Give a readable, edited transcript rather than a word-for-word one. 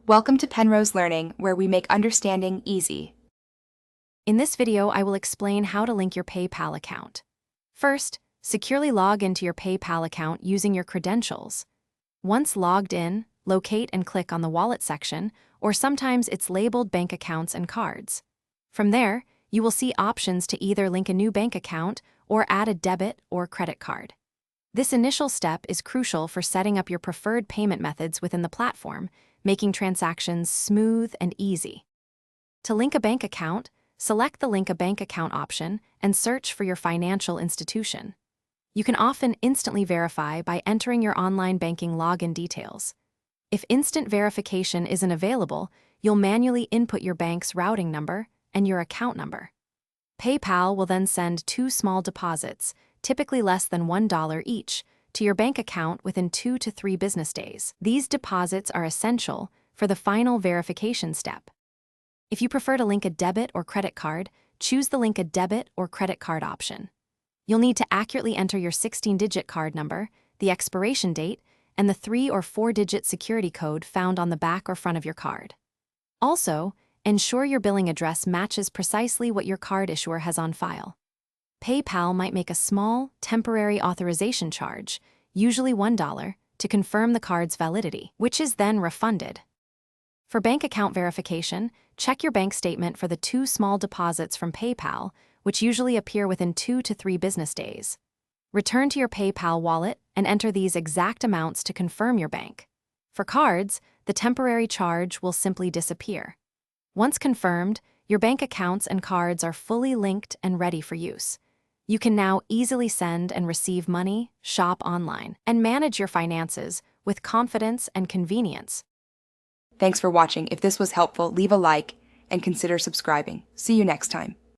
Welcome to Penrose Learning, where we make understanding easy. In this video, I will explain how to link your PayPal account. First, securely log into your PayPal account using your credentials. Once logged in, locate and click on the Wallet section, or sometimes it's labeled Bank Accounts and Cards. From there, you will see options to either link a new bank account or add a debit or credit card. This initial step is crucial for setting up your preferred payment methods within the platform, making transactions smooth and easy. To link a bank account, select the Link a Bank Account option and search for your financial institution. You can often instantly verify by entering your online banking login details. If instant verification isn't available, you'll manually input your bank's routing number and your account number. PayPal will then send 2 small deposits, typically less than $1 each, to your bank account within 2 to 3 business days. These deposits are essential for the final verification step. If you prefer to link a debit or credit card, choose the Link a Debit or Credit Card option. You'll need to accurately enter your 16-digit card number, the expiration date, and the 3 or 4-digit security code found on the back or front of your card. Also, ensure your billing address matches precisely what your card issuer has on file. PayPal might make a small, temporary authorization charge, usually $1, to confirm the card's validity, which is then refunded. For bank account verification, check your bank statement for the 2 small deposits from PayPal, which usually appear within 2 to 3 business days. Return to your PayPal wallet and enter these exact amounts to confirm your bank. For cards, the temporary charge will simply disappear. Once confirmed, your bank accounts and cards are fully linked and ready for use. You can now easily send and receive money, shop online, and manage your finances with confidence and convenience. Thanks for watching. If this was helpful, leave a like and consider subscribing. See you next time.